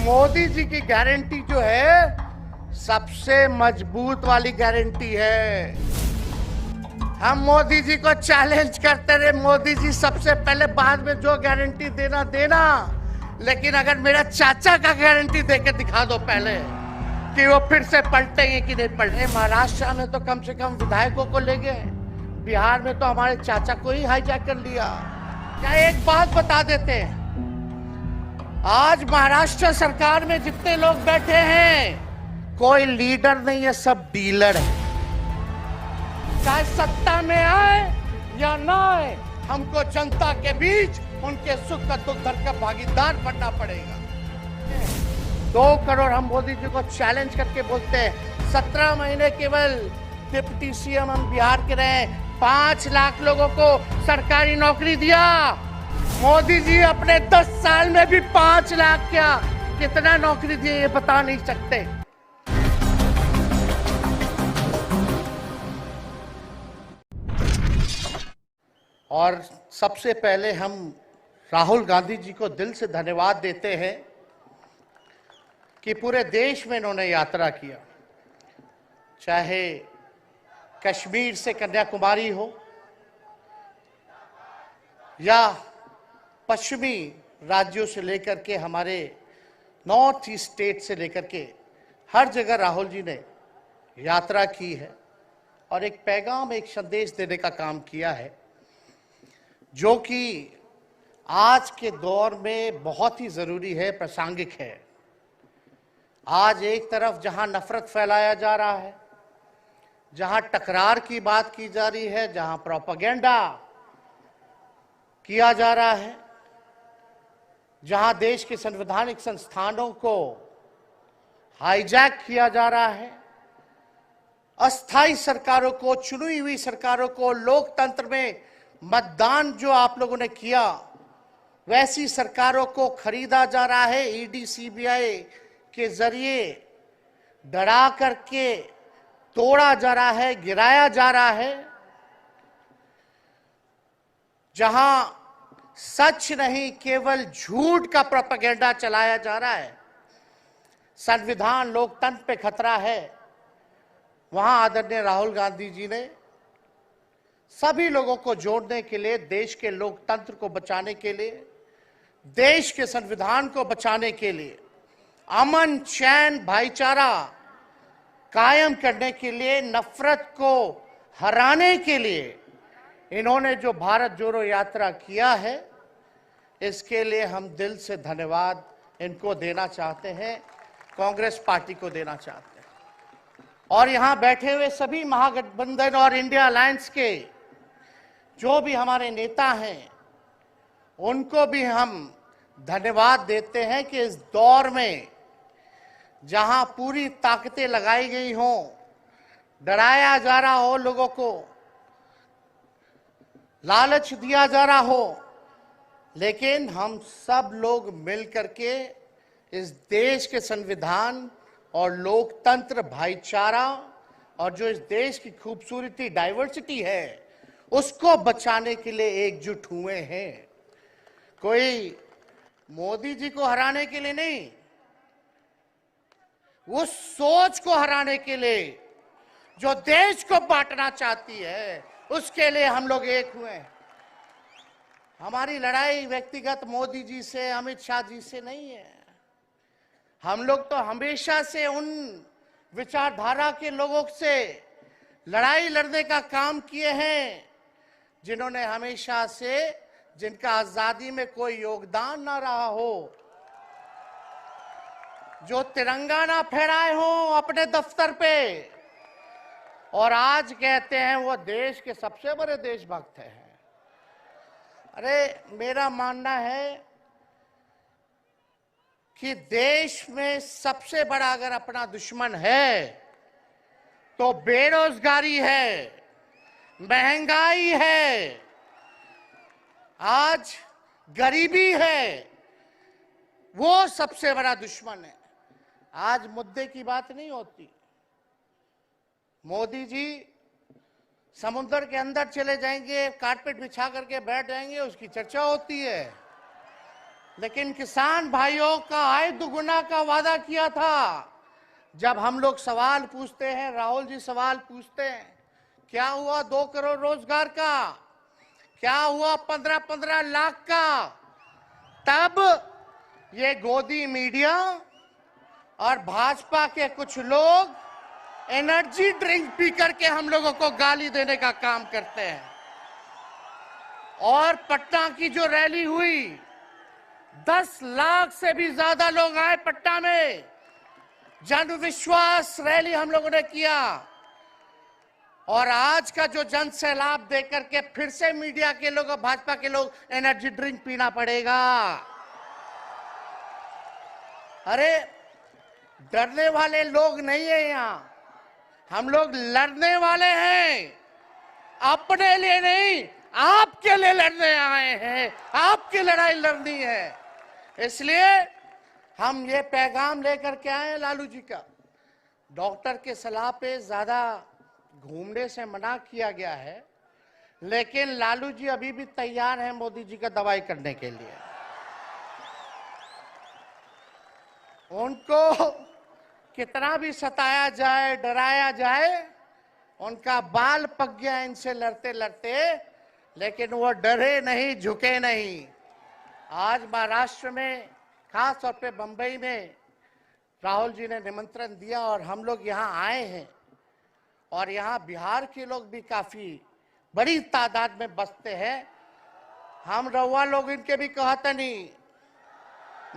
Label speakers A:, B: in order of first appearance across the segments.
A: मोदी जी की गारंटी जो है सबसे मजबूत वाली गारंटी है। हम मोदी जी को चैलेंज करते रहे, मोदी जी सबसे पहले, बाद में जो गारंटी देना देना, लेकिन अगर मेरा चाचा का गारंटी देके दिखा दो पहले कि वो फिर से पलटेंगे कि नहीं पलटे। महाराष्ट्र में तो कम से कम विधायकों को ले गए, बिहार में तो हमारे चाचा को ही हाईजैक कर लिया। क्या एक बात बता देते हैं, आज महाराष्ट्र सरकार में जितने लोग बैठे हैं कोई लीडर नहीं है, सब डीलर है। चाहे सत्ता में आए या ना आए, हमको जनता के बीच उनके सुख का दुख दर्द का भागीदार बनना पड़ेगा। 2 करोड़ हम मोदी जी को चैलेंज करके बोलते हैं। 17 महीने केवल डिप्टी सीएम हम बिहार के रहे, 5 लाख लोगों को सरकारी नौकरी दिया। मोदी जी अपने 10 साल में भी 5 लाख क्या कितना नौकरी दिए ये बता नहीं सकते। और सबसे पहले हम राहुल गांधी जी को दिल से धन्यवाद देते हैं कि पूरे देश में इन्होंने यात्रा किया, चाहे कश्मीर से कन्याकुमारी हो या पश्चिमी राज्यों से लेकर के हमारे नॉर्थ ईस्ट स्टेट से लेकर के हर जगह राहुल जी ने यात्रा की है और एक पैगाम, एक संदेश देने का काम किया है, जो कि आज के दौर में बहुत ही जरूरी है, प्रासंगिक है। आज एक तरफ जहां नफरत फैलाया जा रहा है, जहां टकरार की बात की जा रही है, जहां प्रोपेगेंडा किया जा रहा है, जहां देश के संवैधानिक संस्थानों को हाईजैक किया जा रहा है, अस्थाई सरकारों को, चुनी हुई सरकारों को, लोकतंत्र में मतदान जो आप लोगों ने किया वैसी सरकारों को खरीदा जा रहा है, ईडी सीबीआई के जरिए डरा करके तोड़ा जा रहा है, गिराया जा रहा है। जहां सच नहीं केवल झूठ का प्रोपेगेंडा चलाया जा रहा है, संविधान लोकतंत्र पे खतरा है, वहां आदरणीय राहुल गांधी जी ने सभी लोगों को जोड़ने के लिए, देश के लोकतंत्र को बचाने के लिए, देश के संविधान को बचाने के लिए, अमन चैन भाईचारा कायम करने के लिए, नफरत को हराने के लिए इन्होंने जो भारत जोड़ो यात्रा किया है, इसके लिए हम दिल से धन्यवाद इनको देना चाहते हैं, कांग्रेस पार्टी को देना चाहते हैं। और यहां बैठे हुए सभी महागठबंधन और इंडिया अलायंस के जो भी हमारे नेता हैं, उनको भी हम धन्यवाद देते हैं कि इस दौर में जहां पूरी ताकतें लगाई गई हों, डराया जा रहा हो, लोगों को लालच दिया जा रहा हो, लेकिन हम सब लोग मिलकर के इस देश के संविधान और लोकतंत्र, भाईचारा और जो इस देश की खूबसूरती, डाइवर्सिटी है, उसको बचाने के लिए एकजुट हुए हैं। कोई मोदी जी को हराने के लिए नहीं, उस सोच को हराने के लिए जो देश को बांटना चाहती है, उसके लिए हम लोग एक हुए हैं। हमारी लड़ाई व्यक्तिगत मोदी जी से, अमित शाह जी से नहीं है। हम लोग तो हमेशा से उन विचारधारा के लोगों से लड़ाई लड़ने का काम किए हैं जिन्होंने हमेशा से, जिनका आजादी में कोई योगदान ना रहा हो, जो तिरंगा ना फहराए हो अपने दफ्तर पे, और आज कहते हैं वो देश के सबसे बड़े देशभक्त हैं। अरे मेरा मानना है कि देश में सबसे बड़ा अगर अपना दुश्मन है तो बेरोजगारी है, महंगाई है, आज गरीबी है, वो सबसे बड़ा दुश्मन है। आज मुद्दे की बात नहीं होती। मोदी जी समुद्र के अंदर चले जाएंगे, कारपेट बिछा करके बैठ जाएंगे, उसकी चर्चा होती है। लेकिन किसान भाइयों का आय दुगुना का वादा किया था। जब हम लोग सवाल पूछते हैं, राहुल जी सवाल पूछते हैं, क्या हुआ 2 करोड़ रोजगार का, क्या हुआ 15-15 लाख का, तब ये गोदी मीडिया और भाजपा के कुछ लोग एनर्जी ड्रिंक पी करके हम लोगों को गाली देने का काम करते हैं। और पटना की जो रैली हुई, 10 लाख से भी ज्यादा लोग आए पटना में, जन विश्वास रैली हम लोगों ने किया। और आज का जो जन सैलाब देकर के फिर से मीडिया के लोग और भाजपा के लोग एनर्जी ड्रिंक पीना पड़ेगा। अरे डरने वाले लोग नहीं है यहाँ, हम लोग लड़ने वाले हैं। अपने लिए नहीं, आपके लिए लड़ने आए हैं, आपकी लड़ाई लड़नी है। इसलिए हम ये पैगाम लेकर के आए हैं लालू जी का। डॉक्टर के सलाह पे ज्यादा घूमने से मना किया गया है, लेकिन लालू जी अभी भी तैयार हैं मोदी जी का दवाई करने के लिए। उनको कितना भी सताया जाए, डराया जाए, उनका बाल पक गया इनसे लड़ते लड़ते, लेकिन वो डरे नहीं, झुके नहीं। आज महाराष्ट्र में, खास तौर पे बंबई में राहुल जी ने निमंत्रण दिया और हम लोग यहाँ आए हैं। और यहाँ बिहार के लोग भी काफी बड़ी तादाद में बसते हैं। हम रउआ लोग इनके भी कहते नहीं,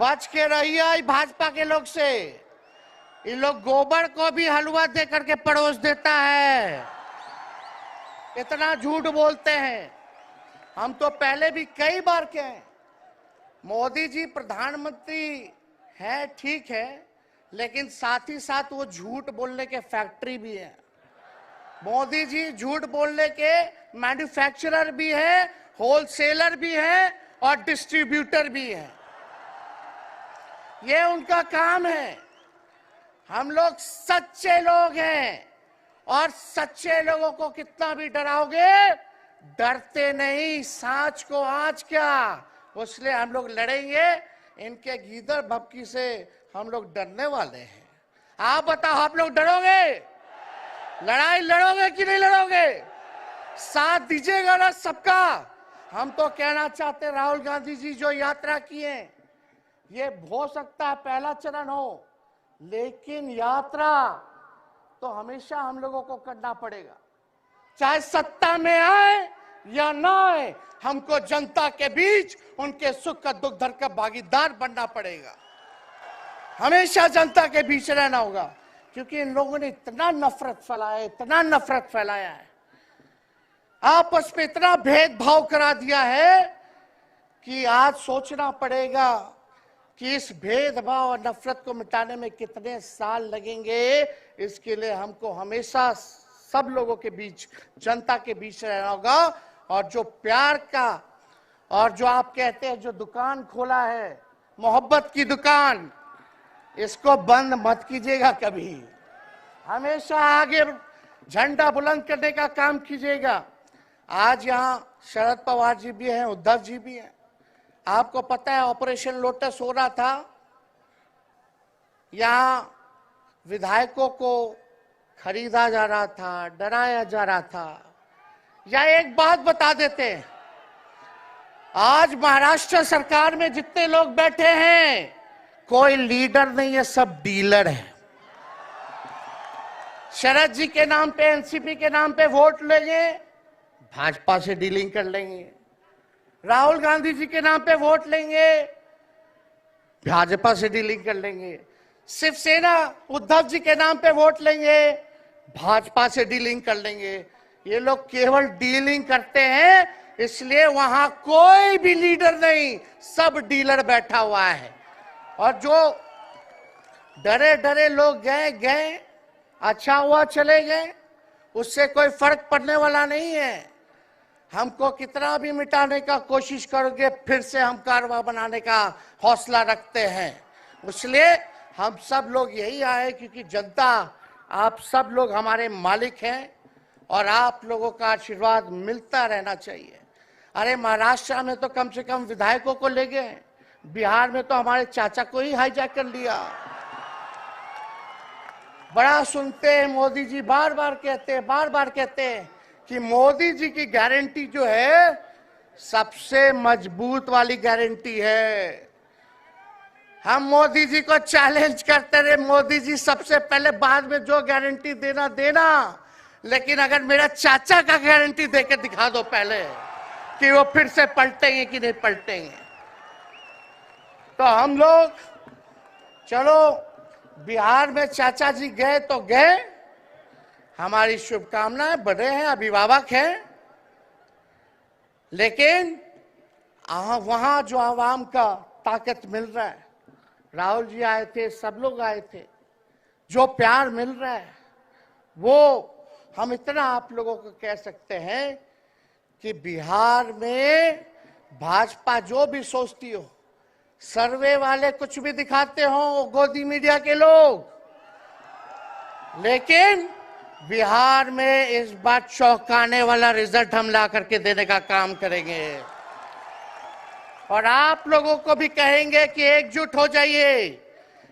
A: बच के रहिए भाजपा के लोग से। ये लोग गोबर को भी हलवा दे करके परोस देता है, इतना झूठ बोलते हैं। हम तो पहले भी कई बार कहे, मोदी जी प्रधानमंत्री है ठीक है, लेकिन साथ ही साथ वो झूठ बोलने के फैक्ट्री भी है। मोदी जी झूठ बोलने के मैन्युफैक्चरर भी है, होलसेलर भी है और डिस्ट्रीब्यूटर भी है। ये उनका काम है। हम लोग सच्चे लोग हैं और सच्चे लोगों को कितना भी डराओगे, डरते नहीं। सांच को आज क्या, इसलिए हम लोग लड़ेंगे। इनके गीदड़ भपकी से हम लोग डरने वाले हैं। आप बताओ, आप लोग डरोगे? लड़ाई लड़ोगे कि नहीं लड़ोगे? साथ दीजिएगा ना सबका? हम तो कहना चाहते, राहुल गांधी जी जो यात्रा किए, ये हो सकता है पहला चरण हो, लेकिन यात्रा तो हमेशा हम लोगों को करना पड़ेगा। चाहे सत्ता में आए या ना आए, हमको जनता के बीच उनके सुख का दुख दर्द का भागीदार बनना पड़ेगा। हमेशा जनता के बीच रहना होगा, क्योंकि इन लोगों ने इतना नफरत फैलाया, इतना नफरत फैलाया है, आपस में इतना भेदभाव करा दिया है कि आज सोचना पड़ेगा कि इस भेदभाव और नफरत को मिटाने में कितने साल लगेंगे। इसके लिए हमको हमेशा सब लोगों के बीच, जनता के बीच रहना होगा। और जो प्यार का, और जो आप कहते हैं जो दुकान खोला है, मोहब्बत की दुकान, इसको बंद मत कीजिएगा कभी। हमेशा आगे झंडा बुलंद करने का काम कीजिएगा। आज यहाँ शरद पवार जी भी हैं, उद्धव जी भी हैं। आपको पता है ऑपरेशन लोटस हो रहा था, यहाँ विधायकों को खरीदा जा रहा था, डराया जा रहा था। या एक बात बता देते हैं, आज महाराष्ट्र सरकार में जितने लोग बैठे हैं, कोई लीडर नहीं है, सब डीलर है। शरद जी के नाम पे, एनसीपी के नाम पे वोट लेंगे, भाजपा से डीलिंग कर लेंगे। राहुल गांधी जी के नाम पे वोट लेंगे, भाजपा से डीलिंग कर लेंगे। शिवसेना उद्धव जी के नाम पे वोट लेंगे, भाजपा से डीलिंग कर लेंगे। ये लोग केवल डीलिंग करते हैं, इसलिए वहां कोई भी लीडर नहीं, सब डीलर बैठा हुआ है। और जो डरे डरे लोग गए, अच्छा हुआ चले गए, उससे कोई फर्क पड़ने वाला नहीं है। हमको कितना भी मिटाने का कोशिश करोगे, फिर से हम कारवा बनाने का हौसला रखते हैं। इसलिए हम सब लोग यही आए, क्योंकि जनता, आप सब लोग हमारे मालिक हैं और आप लोगों का आशीर्वाद मिलता रहना चाहिए। अरे महाराष्ट्र में तो कम से कम विधायकों को ले गए, बिहार में तो हमारे चाचा को ही हाईजैक कर लिया। बड़ा सुनते हैं, मोदी जी बार बार कहते हैं कि मोदी जी की गारंटी जो है सबसे मजबूत वाली गारंटी है। हम मोदी जी को चैलेंज करते रहे, मोदी जी सबसे पहले, बाद में जो गारंटी देना, लेकिन अगर मेरा चाचा का गारंटी देकर दिखा दो पहले कि वो फिर से पलटेंगे कि नहीं पलटेंगे। तो हम लोग, चलो बिहार में चाचा जी गए तो गए, हमारी शुभकामनाएं, बड़े हैं, अभिभावक हैं, लेकिन वहां जो आवाम का ताकत मिल रहा है, राहुल जी आए थे, सब लोग आए थे, जो प्यार मिल रहा है वो हम इतना आप लोगों को कह सकते हैं कि बिहार में भाजपा जो भी सोचती हो, सर्वे वाले कुछ भी दिखाते हो, गोदी मीडिया के लोग, लेकिन बिहार में इस बार चौंकाने वाला रिजल्ट हम ला करके देने का काम करेंगे। और आप लोगों को भी कहेंगे कि एकजुट हो जाइए,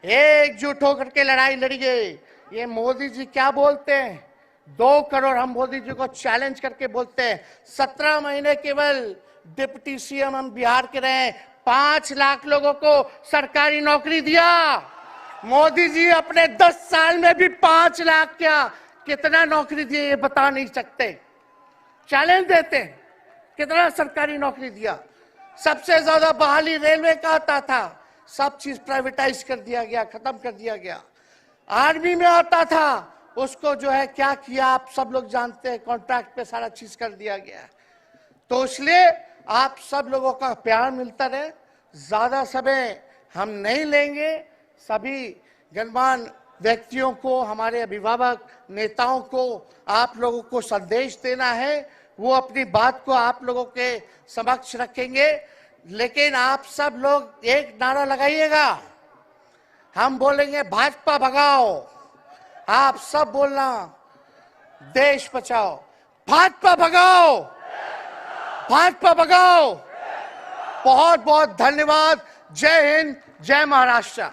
A: एकजुट होकर के लड़ाई लड़िए। ये मोदी जी क्या बोलते हैं, 2 करोड़, हम मोदी जी को चैलेंज करके बोलते हैं, 17 महीने केवल डिप्टी सीएम हम बिहार के रहे, 5 लाख लोगों को सरकारी नौकरी दिया। मोदी जी अपने 10 साल में भी 5 लाख क्या, कितना नौकरी दिए ये बता नहीं सकते। चैलेंज देते हैं, कितना सरकारी नौकरी दिया। सबसे ज्यादा बहाली रेलवे का आता था, सब चीज प्राइवेटाइज कर दिया गया, खत्म कर दिया गया। आर्मी में आता था, उसको जो है क्या किया आप सब लोग जानते हैं, कॉन्ट्रैक्ट पे सारा चीज कर दिया गया। तो इसलिए आप सब लोगों का प्यार मिलता रहे। ज्यादा समय हम नहीं लेंगे, सभी गणमान्य व्यक्तियों को, हमारे अभिभावक नेताओं को आप लोगों को संदेश देना है, वो अपनी बात को आप लोगों के समक्ष रखेंगे। लेकिन आप सब लोग एक नारा लगाइएगा, हम बोलेंगे भाजपा भगाओ, आप सब बोलना देश बचाओ, भाजपा भगाओ, भाजपा भगाओ। बहुत बहुत धन्यवाद। जय हिंद, जय महाराष्ट्र।